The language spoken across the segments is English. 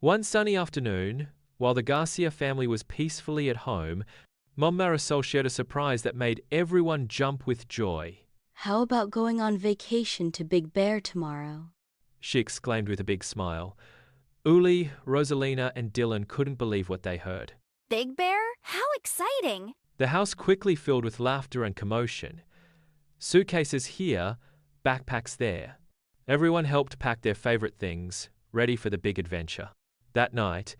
One sunny afternoon, while the Garcia family was peacefully at home, Mom Marisol shared a surprise that made everyone jump with joy. How about going on vacation to Big Bear tomorrow? She exclaimed with a big smile. Uli, Rosalina, and Dylan couldn't believe what they heard. Big Bear? How exciting! The house quickly filled with laughter and commotion. Suitcases here, backpacks there. Everyone helped pack their favorite things, ready for the big adventure. That night,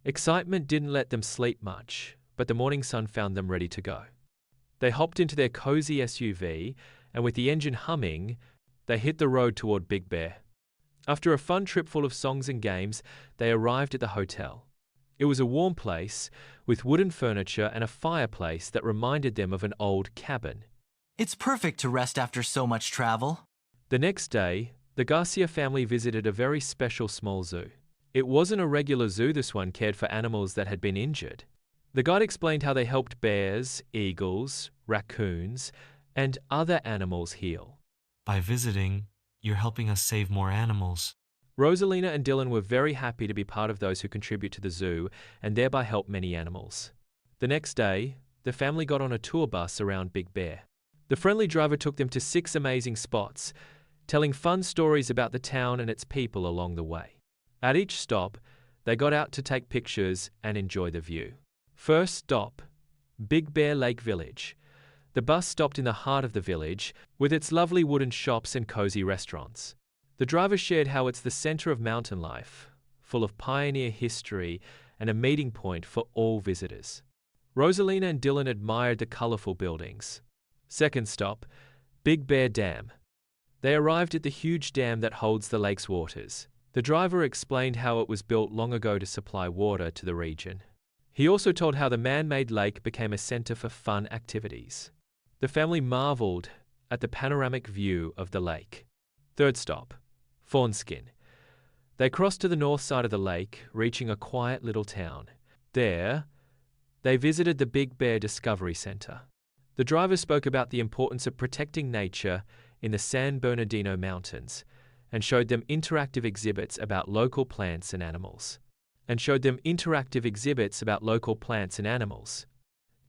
excitement didn't let them sleep much, but the morning sun found them ready to go. They hopped into their cozy SUV, and with the engine humming, they hit the road toward Big Bear. After a fun trip full of songs and games, they arrived at the hotel. It was a warm place, with wooden furniture and a fireplace that reminded them of an old cabin. It's perfect to rest after so much travel. The next day, the Garcia family visited a very special small zoo. It wasn't a regular zoo. This one cared for animals that had been injured. The guide explained how they helped bears, eagles, raccoons, and other animals heal. By visiting, you're helping us save more animals. Rosalina and Dylan were very happy to be part of those who contribute to the zoo and thereby help many animals. The next day, the family got on a tour bus around Big Bear. The friendly driver took them to 6 amazing spots, telling fun stories about the town and its people along the way. At each stop, they got out to take pictures and enjoy the view. First stop, Big Bear Lake Village. The bus stopped in the heart of the village, with its lovely wooden shops and cozy restaurants. The driver shared how it's the center of mountain life, full of pioneer history and a meeting point for all visitors. Rosalina and Dylan admired the colorful buildings. Second stop, Big Bear Dam. They arrived at the huge dam that holds the lake's waters. The driver explained how it was built long ago to supply water to the region. He also told how the man-made lake became a center for fun activities. The family marveled at the panoramic view of the lake. Third stop, Fawnskin. They crossed to the north side of the lake, reaching a quiet little town. There, they visited the Big Bear Discovery Center. The driver spoke about the importance of protecting nature in the San Bernardino Mountains and showed them interactive exhibits about local plants and animals.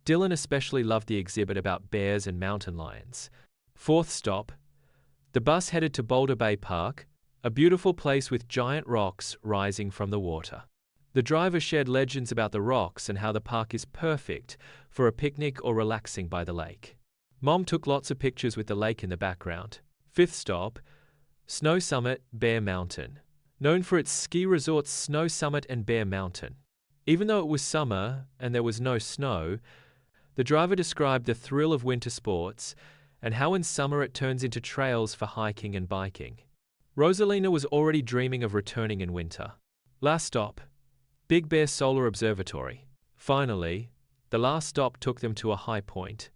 Dylan especially loved the exhibit about bears and mountain lions. Fourth stop, the bus headed to Boulder Bay Park, a beautiful place with giant rocks rising from the water. The driver shared legends about the rocks and how the park is perfect for a picnic or relaxing by the lake. Mom took lots of pictures with the lake in the background. Fifth stop, Snow Summit, Bear Mountain. Known for its ski resorts Snow Summit and Bear Mountain. Even though it was summer and there was no snow, the driver described the thrill of winter sports and how in summer it turns into trails for hiking and biking. Rosalina was already dreaming of returning in winter. Last stop, Big Bear Solar Observatory. Finally, the last stop took them to a high point.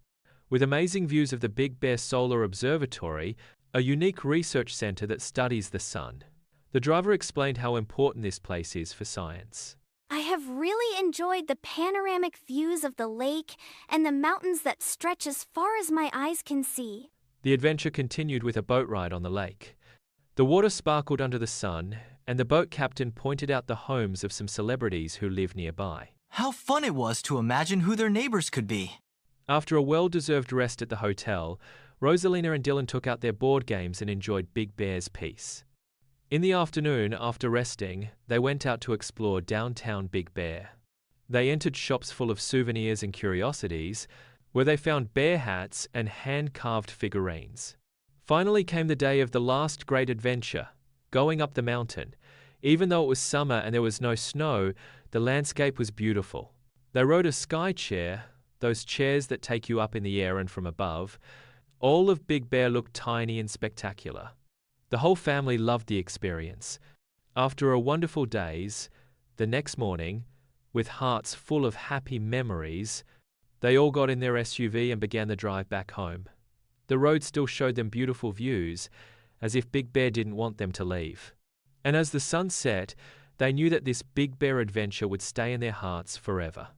With amazing views of the Big Bear Solar Observatory, a unique research center that studies the sun. The driver explained how important this place is for science. I have really enjoyed the panoramic views of the lake and the mountains that stretch as far as my eyes can see. The adventure continued with a boat ride on the lake. The water sparkled under the sun, and the boat captain pointed out the homes of some celebrities who live nearby. How fun it was to imagine who their neighbors could be. After a well-deserved rest at the hotel, Rosalina and Dylan took out their board games and enjoyed Big Bear's peace. In the afternoon, after resting, they went out to explore downtown Big Bear. They entered shops full of souvenirs and curiosities, where they found bear hats and hand-carved figurines. Finally came the day of the last great adventure, going up the mountain. Even though it was summer and there was no snow, the landscape was beautiful. They rode a sky chair, those chairs that take you up in the air and from above. All of Big Bear looked tiny and spectacular. The whole family loved the experience. After a wonderful days, the next morning, with hearts full of happy memories, they all got in their SUV and began the drive back home. The road still showed them beautiful views, as if Big Bear didn't want them to leave. And as the sun set, they knew that this Big Bear adventure would stay in their hearts forever.